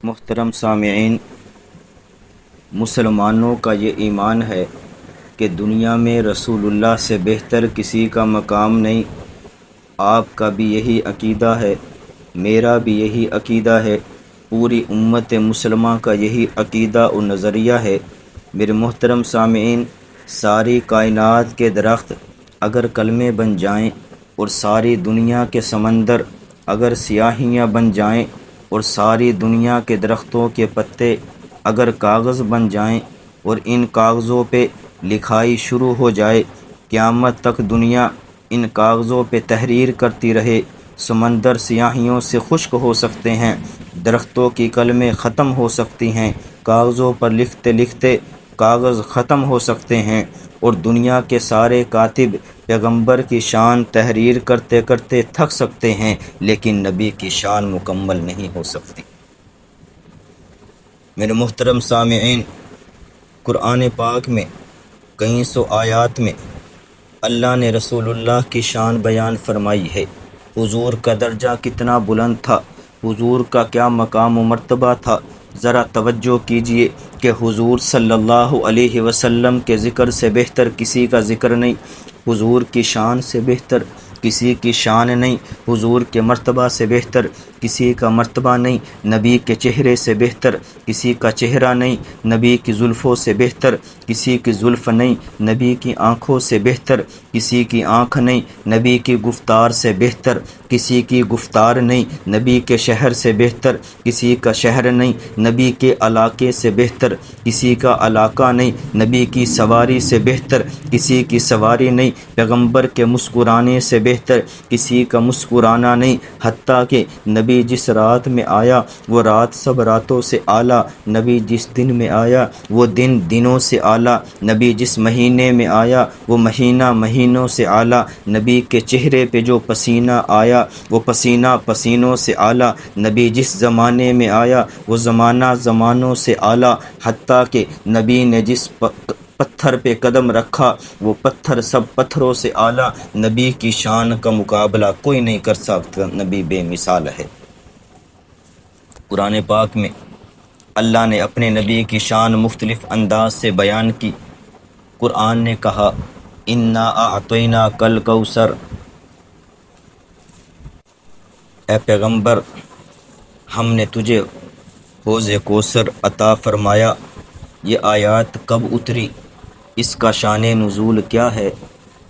محترم سامعین، مسلمانوں کا یہ ایمان ہے کہ دنیا میں رسول اللہ سے بہتر کسی کا مقام نہیں۔ آپ کا بھی یہی عقیدہ ہے، میرا بھی یہی عقیدہ ہے، پوری امت مسلمہ کا یہی عقیدہ و نظریہ ہے۔ میرے محترم سامعین، ساری کائنات کے درخت اگر کلمے بن جائیں اور ساری دنیا کے سمندر اگر سیاہیاں بن جائیں اور ساری دنیا کے درختوں کے پتے اگر کاغذ بن جائیں اور ان کاغذوں پہ لکھائی شروع ہو جائے، قیامت تک دنیا ان کاغذوں پہ تحریر کرتی رہے، سمندر سیاہیوں سے خشک ہو سکتے ہیں، درختوں کی کلمیں ختم ہو سکتی ہیں، کاغذوں پر لکھتے لکھتے کاغذ ختم ہو سکتے ہیں، اور دنیا کے سارے کاتب پیغمبر کی شان تحریر کرتے کرتے تھک سکتے ہیں، لیکن نبی کی شان مکمل نہیں ہو سکتی۔ میرے محترم سامعین، قرآن پاک میں کئی سو آیات میں اللہ نے رسول اللہ کی شان بیان فرمائی ہے۔ حضور کا درجہ کتنا بلند تھا، حضور کا کیا مقام و مرتبہ تھا۔ ذرا توجہ کیجئے کہ حضور صلی اللہ علیہ وسلم کے ذکر سے بہتر کسی کا ذکر نہیں، حضور کی شان سے بہتر کسی کی شان نہیں، حضور کے مرتبہ سے بہتر کسی کا مرتبہ نہیں، نبی کے چہرے سے بہتر کسی کا چہرہ نہیں، نبی کی زلفوں سے بہتر کسی کی زلف نہیں، نبی کی آنکھوں سے بہتر کسی کی آنکھ نہیں، نبی کی گفتار سے بہتر کسی کی گفتار نہیں، نبی کے شہر سے بہتر کسی کا شہر نہیں، نبی کے علاقے سے بہتر کسی کا علاقہ نہیں، نبی کی سواری سے بہتر کسی کی سواری نہیں، پیغمبر کے مسکرانے سے بہتر کسی کا مسکرانا نہیں، حتیٰ کہ نبی جس رات میں آیا وہ رات سب راتوں سے اعلیٰ، نبی جس دن میں آیا وہ دن دنوں سے اعلیٰ، نبی جس مہینے میں آیا وہ مہینہ مہینوں سے اعلیٰ، نبی کے چہرے پہ جو پسینہ آیا وہ پسینہ پسینوں سے اعلیٰ، نبی جس زمانے میں آیا وہ زمانہ زمانوں سے اعلیٰ، حتیٰ کہ نبی نے جس پتھر پہ قدم رکھا وہ پتھر سب پتھروں سے اعلیٰ، نبی کی شان کا مقابلہ کوئی نہیں کر سکتا، نبی بے مثال ہے۔ قرآن پاک میں اللہ نے اپنے نبی کی شان مختلف انداز سے بیان کی۔ قرآن نے کہا انا اعطیناک الکوثر، اے پیغمبر ہم نے تجھے حوض کوثر عطا فرمایا۔ یہ آیات کب اتری، اس کا شان نزول کیا ہے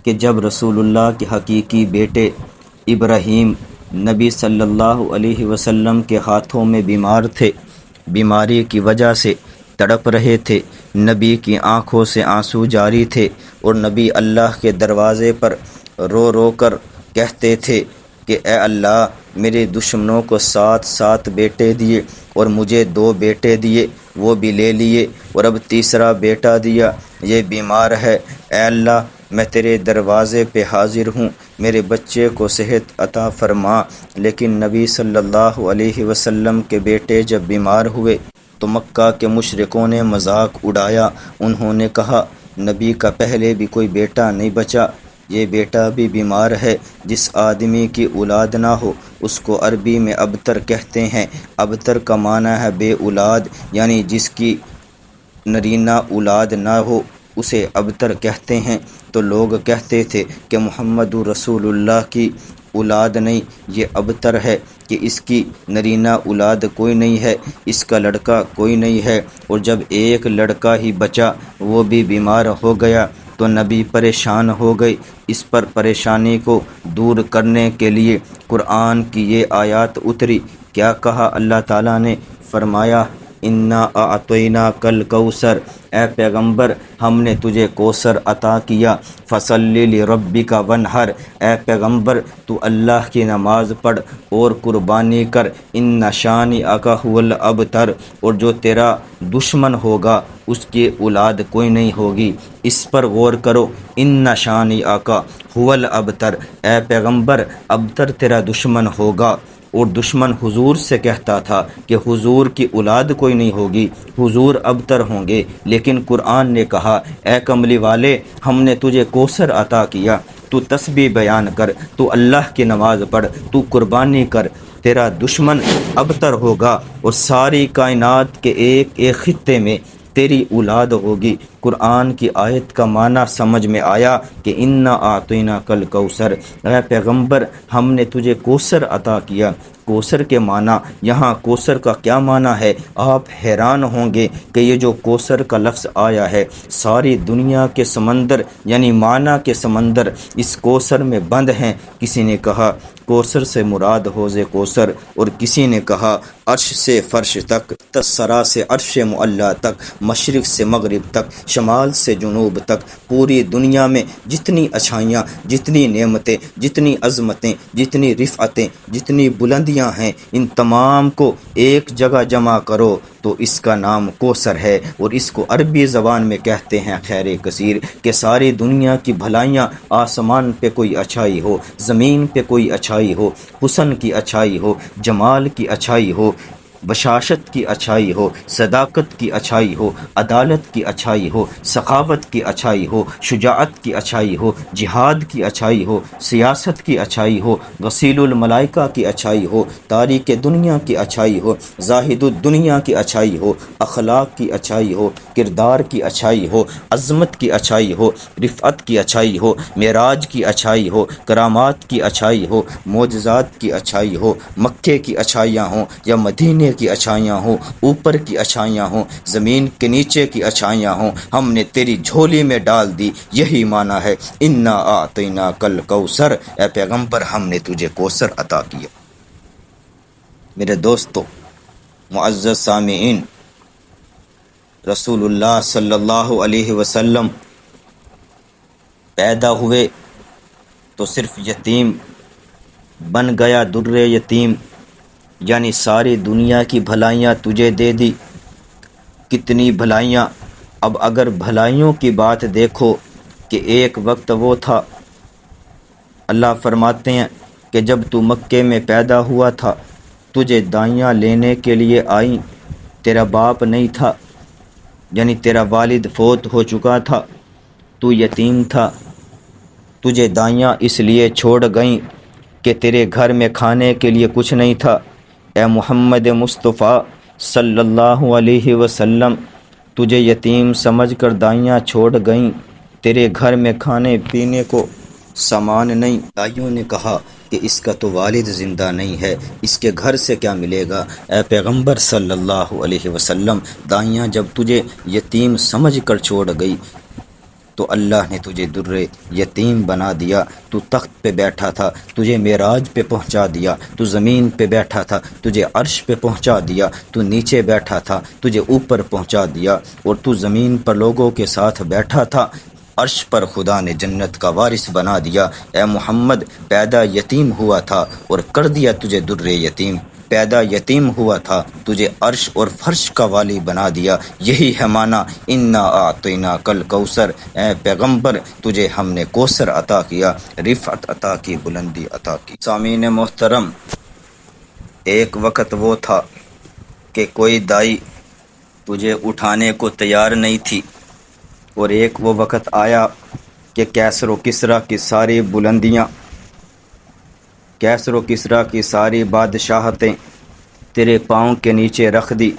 کہ جب رسول اللہ کے حقیقی بیٹے ابراہیم نبی صلی اللہ علیہ وسلم کے ہاتھوں میں بیمار تھے، بیماری کی وجہ سے تڑپ رہے تھے، نبی کی آنکھوں سے آنسو جاری تھے، اور نبی اللہ کے دروازے پر رو رو کر کہتے تھے کہ اے اللہ میرے دشمنوں کو 7 بیٹے دیے اور مجھے 2 بیٹے دیے، وہ بھی لے لیے، اور اب تیسرا بیٹا دیا، یہ بیمار ہے، اے اللہ میں تیرے دروازے پہ حاضر ہوں، میرے بچے کو صحت عطا فرما۔ لیکن نبی صلی اللہ علیہ وسلم کے بیٹے جب بیمار ہوئے تو مکہ کے مشرکوں نے مذاق اڑایا، انہوں نے کہا نبی کا پہلے بھی کوئی بیٹا نہیں بچا، یہ بیٹا بھی بیمار ہے، جس آدمی کی اولاد نہ ہو اس کو عربی میں ابتر کہتے ہیں، ابتر کا معنی ہے بے اولاد، یعنی جس کی نرینہ اولاد نہ ہو اسے ابتر کہتے ہیں۔ تو لوگ کہتے تھے کہ محمد رسول اللہ کی اولاد نہیں، یہ ابتر ہے کہ اس کی نرینہ اولاد کوئی نہیں ہے، اس کا لڑکا کوئی نہیں ہے، اور جب ایک لڑکا ہی بچا وہ بھی بیمار ہو گیا تو نبی پریشان ہو گئی۔ اس پر پریشانی کو دور کرنے کے لیے قرآن کی یہ آیات اتری۔ کیا کہا اللہ تعالیٰ نے؟ فرمایا انا اعطیناک الکوثر، اے پیغمبر ہم نے تجھے کوثر عطا کیا، فصلی لربک وانحر، اے پیغمبر تو اللہ کی نماز پڑھ اور قربانی کر، ان شانئک ھو الابتر، اور جو تیرا دشمن ہوگا اس کی اولاد کوئی نہیں ہوگی۔ اس پر غور کرو، ان شانئک ھو الابتر، اے پیغمبر ابتر تیرا دشمن ہوگا، اور دشمن حضور سے کہتا تھا کہ حضور کی اولاد کوئی نہیں ہوگی، حضور ابتر ہوں گے، لیکن قرآن نے کہا اے کملی والے ہم نے تجھے کوثر عطا کیا، تو تسبیح بیان کر، تو اللہ کی نماز پڑھ، تو قربانی کر، تیرا دشمن ابتر ہوگا اور ساری کائنات کے ایک ایک خطے میں تیری اولاد ہوگی۔ قرآن کی آیت کا معنی سمجھ میں آیا کہ انا اعطینا کل کوثر، اے پیغمبر ہم نے تجھے کوثر عطا کیا۔ کوثر کے معنی یہاں کوثر کا کیا معنی ہے؟ آپ حیران ہوں گے کہ یہ جو کوثر کا لفظ آیا ہے، ساری دنیا کے سمندر یعنی معنی کے سمندر اس کوثر میں بند ہیں۔ کسی نے کہا کوثر سے مراد حوض کوثر، اور کسی نے کہا عرش سے فرش تک، تسرا سے عرش معلیٰ تک، مشرق سے مغرب تک، شمال سے جنوب تک، پوری دنیا میں جتنی اچھائیاں، جتنی نعمتیں، جتنی عظمتیں، جتنی رفعتیں، جتنی بلندیاں ہیں، ان تمام کو ایک جگہ جمع کرو تو اس کا نام کوثر ہے، اور اس کو عربی زبان میں کہتے ہیں خیر کثیر، کہ ساری دنیا کی بھلائیاں، آسمان پہ کوئی اچھائی ہو، زمین پہ کوئی اچھائی ہو، حسن کی اچھائی ہو، جمال کی اچھائی ہو، بشاشت کی اچھائی ہو، صداقت کی اچھائی ہو، عدالت کی اچھائی ہو، سخاوت کی اچھائی ہو، شجاعت کی اچھائی ہو، جہاد کی اچھائی ہو، سیاست کی اچھائی ہو، غسیل الملائکہ کی اچھائی ہو، تاریک دنیا کی اچھائی ہو، زاہد الدنیا کی اچھائی ہو، اخلاق کی اچھائی ہو، کردار کی اچھائی ہو، عظمت کی اچھائی ہو، رفعت کی اچھائی ہو، معراج کی اچھائی ہو، کرامات کی اچھائی ہو، معجزات کی اچھائی ہو، مکے کی اچھائیاں ہوں یا مدینے کی اچھائیاں ہوں، اوپر کی اچھائیاں ہوں، زمین کے نیچے کی اچھائیاں ہوں، ہم نے تیری جھولی میں ڈال دی۔ یہی معنی ہے انا اعطینا کل کوثر، اے پیغمبر ہم نے تجھے کوثر عطا کیا۔ میرے دوستو، معزز سامعین، رسول اللہ صلی اللہ علیہ وسلم پیدا ہوئے تو صرف یتیم بن گیا، در یتیم، یعنی ساری دنیا کی بھلائیاں تجھے دے دی۔ کتنی بھلائیاں! اب اگر بھلائیوں کی بات دیکھو کہ ایک وقت وہ تھا، اللہ فرماتے ہیں کہ جب تو مکے میں پیدا ہوا تھا تجھے دائیاں لینے کے لیے آئیں، تیرا باپ نہیں تھا، یعنی تیرا والد فوت ہو چکا تھا، تو یتیم تھا، تجھے دائیاں اس لیے چھوڑ گئیں کہ تیرے گھر میں کھانے کے لیے کچھ نہیں تھا۔ اے محمد مصطفیٰ صلی اللہ علیہ وسلم، تجھے یتیم سمجھ کر دائیاں چھوڑ گئیں، تیرے گھر میں کھانے پینے کو سامان نہیں۔ دائیوں نے کہا کہ اس کا تو والد زندہ نہیں ہے، اس کے گھر سے کیا ملے گا؟ اے پیغمبر صلی اللہ علیہ وسلم، دائیاں جب تجھے یتیم سمجھ کر چھوڑ گئی تو اللہ نے تجھے در یتیم بنا دیا۔ تو تخت پہ بیٹھا تھا، تجھے معراج پہ پہنچا دیا، تو زمین پہ بیٹھا تھا، تجھے عرش پہ پہنچا دیا، تو نیچے بیٹھا تھا، تجھے اوپر پہنچا دیا، اور تو زمین پر لوگوں کے ساتھ بیٹھا تھا، عرش پر خدا نے جنت کا وارث بنا دیا۔ اے محمد، پیدا یتیم ہوا تھا اور کر دیا تجھے در یتیم، پیدا یتیم ہوا تھا، تجھے عرش اور فرش کا والی بنا دیا۔ یہی ہے معنی انا اعطینا کل کوثر، اے پیغمبر تجھے ہم نے کوثر عطا کیا، رفعت عطا کی، بلندی عطا کی۔ سامعین محترم، ایک وقت وہ تھا کہ کوئی دائی تجھے اٹھانے کو تیار نہیں تھی، اور ایک وہ وقت آیا کہ کیسر و کسریٰ کی ساری بلندیاں، کیسر و کسریٰ کی ساری بادشاہتیں تیرے پاؤں کے نیچے رکھ دی،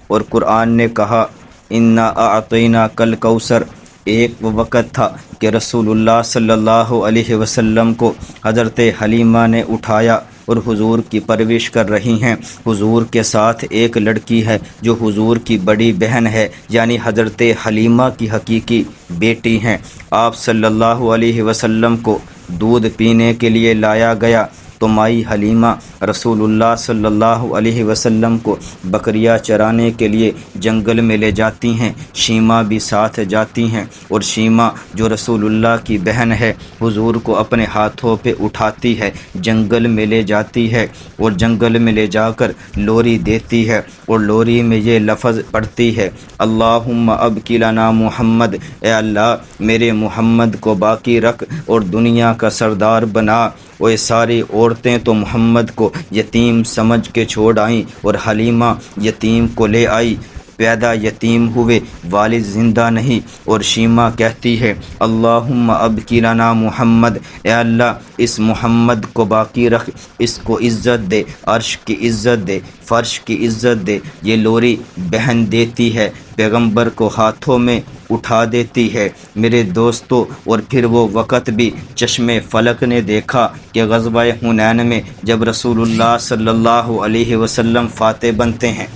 اور قرآن نے کہا انا اعطینا کل کوثر۔ ایک وہ وقت تھا کہ رسول اللہ صلی اللہ علیہ وسلم کو حضرت حلیمہ نے اٹھایا اور حضور کی پرورش کر رہی ہیں۔ حضور کے ساتھ ایک لڑکی ہے جو حضور کی بڑی بہن ہے، یعنی حضرت حلیمہ کی حقیقی بیٹی ہیں۔ آپ صلی اللہ علیہ وسلم کو دودھ پینے کے لیے لایا گیا تو مائی حلیمہ رسول اللہ صلی اللہ علیہ وسلم کو بکریاں چرانے کے لیے جنگل میں لے جاتی ہیں، شیمہ بھی ساتھ جاتی ہیں، اور شیمہ جو رسول اللہ کی بہن ہے حضور کو اپنے ہاتھوں پہ اٹھاتی ہے، جنگل میں لے جاتی ہے، اور جنگل میں لے جا کر لوری دیتی ہے، اور لوری میں یہ لفظ پڑھتی ہے اللہم ابقی لنا محمد، اے اللہ میرے محمد کو باقی رکھ اور دنیا کا سردار بنا۔ وہ ساری عورتیں تو محمد کو یتیم سمجھ کے چھوڑ آئیں، اور حلیمہ یتیم کو لے آئی۔ پیدا یتیم ہوئے، والد زندہ نہیں۔ اور شیمہ کہتی ہے اللہم ابقی لنا محمد، اے اللہ اس محمد کو باقی رکھ، اس کو عزت دے، عرش کی عزت دے، فرش کی عزت دے۔ یہ لوری بہن دیتی ہے، پیغمبر کو ہاتھوں میں اٹھا دیتی ہے۔ میرے دوستو، اور پھر وہ وقت بھی چشم فلک نے دیکھا کہ غزوہ حنین میں جب رسول اللہ صلی اللہ علیہ وسلم فاتح بنتے ہیں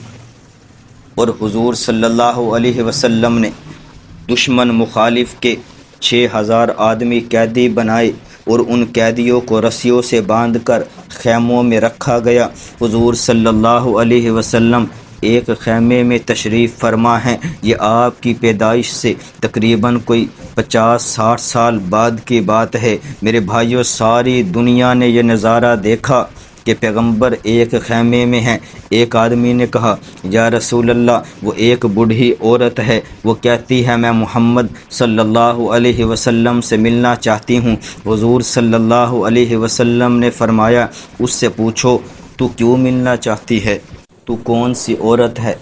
اور حضور صلی اللہ علیہ وسلم نے دشمن مخالف کے 6000 آدمی قیدی بنائے اور ان قیدیوں کو رسیوں سے باندھ کر خیموں میں رکھا گیا۔ حضور صلی اللہ علیہ وسلم ایک خیمے میں تشریف فرما ہیں۔ یہ آپ کی پیدائش سے تقریباً کوئی 50-60 سال بعد کی بات ہے۔ میرے بھائیوں، ساری دنیا نے یہ نظارہ دیکھا کہ پیغمبر ایک خیمے میں ہیں۔ ایک آدمی نے کہا یا رسول اللہ، وہ ایک بوڑھی عورت ہے، وہ کہتی ہے میں محمد صلی اللہ علیہ وسلم سے ملنا چاہتی ہوں۔ حضور صلی اللہ علیہ وسلم نے فرمایا اس سے پوچھو تو کیوں ملنا چاہتی ہے، تو کون سی عورت ہے؟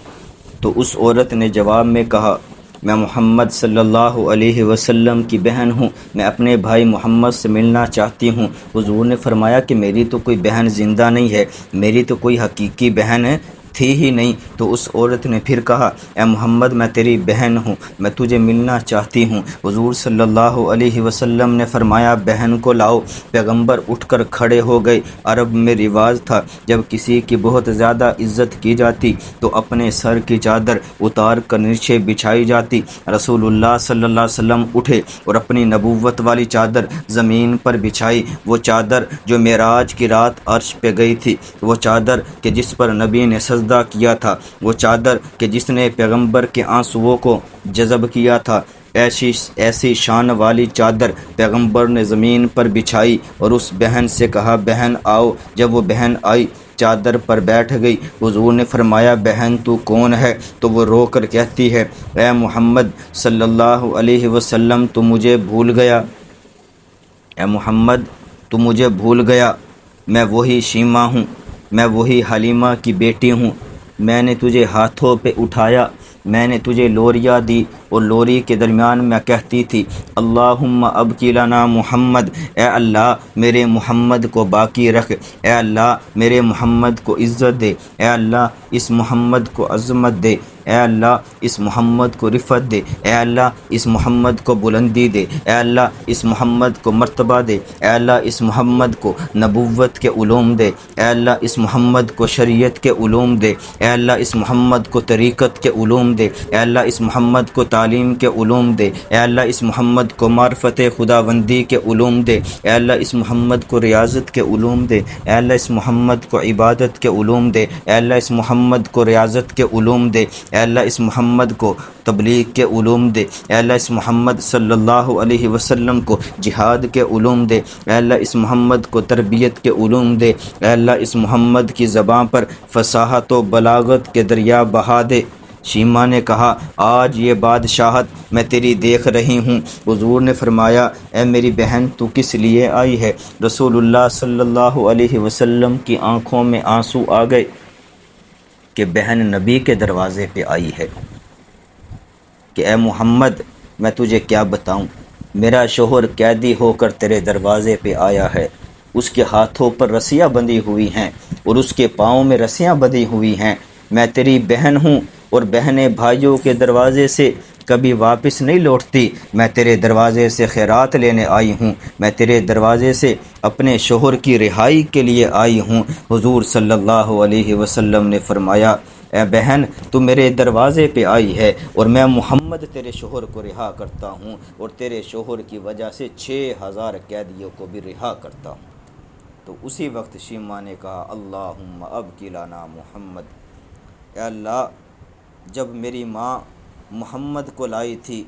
تو اس عورت نے جواب میں کہا میں محمد صلی اللہ علیہ وسلم کی بہن ہوں، میں اپنے بھائی محمد سے ملنا چاہتی ہوں۔ حضور نے فرمایا کہ میری تو کوئی بہن زندہ نہیں ہے، میری تو کوئی حقیقی بہن تھی ہی نہیں۔ تو اس عورت نے پھر کہا اے محمد میں تیری بہن ہوں، میں تجھے ملنا چاہتی ہوں۔ حضور صلی اللہ علیہ وسلم نے فرمایا بہن کو لاؤ۔ پیغمبر اٹھ کر کھڑے ہو گئے۔ عرب میں رواج تھا جب کسی کی بہت زیادہ عزت کی جاتی تو اپنے سر کی چادر اتار کر نیچے بچھائی جاتی۔ رسول اللہ صلی اللہ علیہ وسلم اٹھے اور اپنی نبوت والی چادر زمین پر بچھائی، وہ چادر جو معراج کی رات عرش پہ گئی تھی، وہ چادر کہ جس پر نبی نے سجدہ کیا تھا، وہ چادر کہ جس نے پیغمبر کے آنسوؤں کو جذب کیا تھا، ایسی شان والی چادر پیغمبر نے زمین پر بچھائی اور اس بہن سے کہا بہن آؤ۔ جب وہ بہن آئی چادر پر بیٹھ گئی۔ حضور نے فرمایا بہن تو کون ہے؟ تو وہ رو کر کہتی ہے اے محمد صلی اللہ علیہ وسلم تو مجھے بھول گیا، اے محمد تو مجھے بھول گیا، میں وہی شیمہ ہوں، میں وہی حلیمہ کی بیٹی ہوں، میں نے تجھے ہاتھوں پہ اٹھایا، میں نے تجھے لوریاں دی اور لوری کے درمیان میں کہتی تھی اللہم ابقی لنا محمد، اے اللہ میرے محمد کو باقی رکھ، اے اللہ میرے محمد کو عزت دے، اے اللہ اس محمد کو عظمت دے، اے اللہ اس محمد کو رفعت دے، اے اللہ اس محمد کو بلندی دے، اے اللہ اس محمد کو مرتبہ دے، اے اللہ اس محمد کو نبوت کے علوم دے، اے اللہ اس محمد کو شریعت کے علوم دے، اے اللہ اس محمد کو طریقت کے علوم دے، اے اللہ اس محمد کو تعلیم کے علوم دے، اے اللہ اس محمد کو معرفت خداوندی کے علوم دے، اے اللہ اس محمد کو ریاضت کے علوم دے، اے اللہ اس محمد کو عبادت کے علوم دے، اے اللہ اس محمد کو ریاضت کے علوم دے، اے اللہ اس محمد کو تبلیغ کے علوم دے، اے اللہ اس محمد صلی اللہ علیہ وسلم کو جہاد کے علوم دے، اے اللہ اس محمد کو تربیت کے علوم دے، اے اللہ اس محمد کی زبان پر فصاحت و بلاغت کے دریا بہا دے۔ شیمہ نے کہا آج یہ بادشاہت میں تیری دیکھ رہی ہوں۔ حضور نے فرمایا اے میری بہن تو کس لیے آئی ہے؟ رسول اللہ صلی اللہ علیہ وسلم کی آنکھوں میں آنسو آ گئے کہ بہن نبی کے دروازے پہ آئی ہے کہ اے محمد میں تجھے کیا بتاؤں، میرا شوہر قیدی ہو کر تیرے دروازے پہ آیا ہے، اس کے ہاتھوں پر رسیاں بندھی ہوئی ہیں اور اس کے پاؤں میں رسیاں بندھی ہوئی ہیں، میں تیری بہن ہوں اور بہنیں بھائیوں کے دروازے سے کبھی واپس نہیں لوٹتی، میں تیرے دروازے سے خیرات لینے آئی ہوں، میں تیرے دروازے سے اپنے شوہر کی رہائی کے لیے آئی ہوں۔ حضور صلی اللہ علیہ وسلم نے فرمایا اے بہن تو میرے دروازے پہ آئی ہے اور میں محمد تیرے شوہر کو رہا کرتا ہوں اور تیرے شوہر کی وجہ سے 6000 قیدیوں کو بھی رہا کرتا ہوں۔ تو اسی وقت شیمہ نے کہا اللہم ابقی لنا محمد، اے اللہ جب میری ماں محمد کو لائی تھی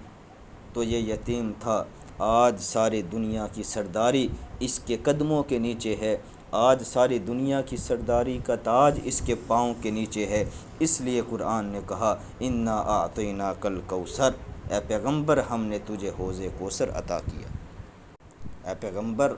تو یہ یتیم تھا، آج ساری دنیا کی سرداری اس کے قدموں کے نیچے ہے، آج ساری دنیا کی سرداری کا تاج اس کے پاؤں کے نیچے ہے، اس لیے قرآن نے کہا انا اعطیناک الکوثر، اے پیغمبر ہم نے تجھے حوض کوثر عطا کیا، اے پیغمبر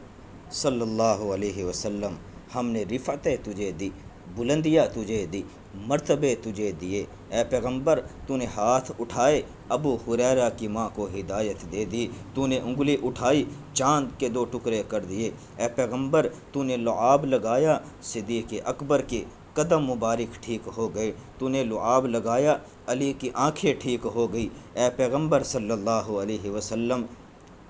صلی اللہ علیہ وسلم ہم نے رفعتیں تجھے دی، بلندیاں تجھے دی، مرتبے تجھے دیے۔ اے پیغمبر تو نے ہاتھ اٹھائے ابو ہریرہ کی ماں کو ہدایت دے دی، تو نے انگلی اٹھائی چاند کے 2 ٹکڑے کر دیے۔ اے پیغمبر تو نے لعاب لگایا صدیق اکبر کے قدم مبارک ٹھیک ہو گئے، تو نے لعاب لگایا علی کی آنکھیں ٹھیک ہو گئی۔ اے پیغمبر صلی اللہ علیہ وسلم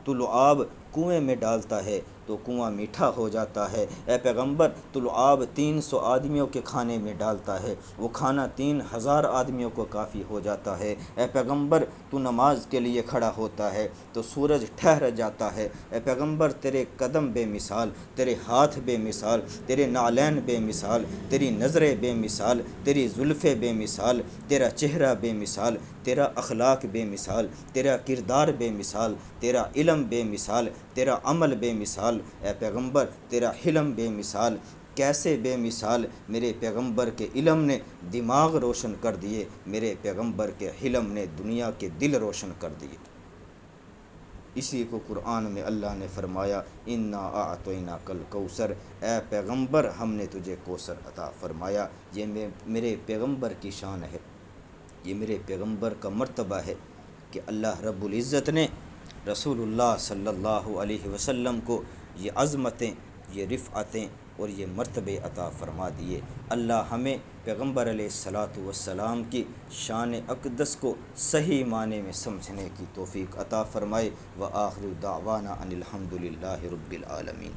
تو لعاب کنویں میں ڈالتا ہے تو کنواں میٹھا ہو جاتا ہے۔ اے پیغمبر تو لعاب 300 آدمیوں کے کھانے میں ڈالتا ہے، وہ کھانا 3000 آدمیوں کو کافی ہو جاتا ہے۔ اے پیغمبر تو نماز کے لیے کھڑا ہوتا ہے تو سورج ٹھہر جاتا ہے۔ اے پیغمبر تیرے قدم بے مثال، تیرے ہاتھ بے مثال، تیرے نعلین بے مثال، تیری نظریں بے مثال، تیری زلفیں بے مثال، تیرا چہرہ بے مثال، تیرا اخلاق بے مثال، تیرا کردار بے مثال، تیرا علم بے مثال، تیرا عمل بے مثال۔ اے پیغمبر تیرا حلم بے مثال۔ کیسے بے مثال؟ میرے پیغمبر کے علم نے دماغ روشن کر دیے، میرے پیغمبر کے حلم نے دنیا کے دل روشن کر دیے۔ اسی کو قرآن میں اللہ نے فرمایا انا اعطیناک الکوثر، اے پیغمبر ہم نے تجھے کوثر عطا فرمایا۔ یہ میرے پیغمبر کی شان ہے، یہ میرے پیغمبر کا مرتبہ ہے کہ اللہ رب العزت نے رسول اللہ صلی اللہ علیہ وسلم کو یہ عظمتیں، یہ رفعتیں اور یہ مرتبے عطا فرما دیے۔ اللہ ہمیں پیغمبر علیہ الصلاۃ والسلام کی شان اقدس کو صحیح معنی میں سمجھنے کی توفیق عطا فرمائے۔ وآخر دعوانا ان الحمد للہ رب العالمین۔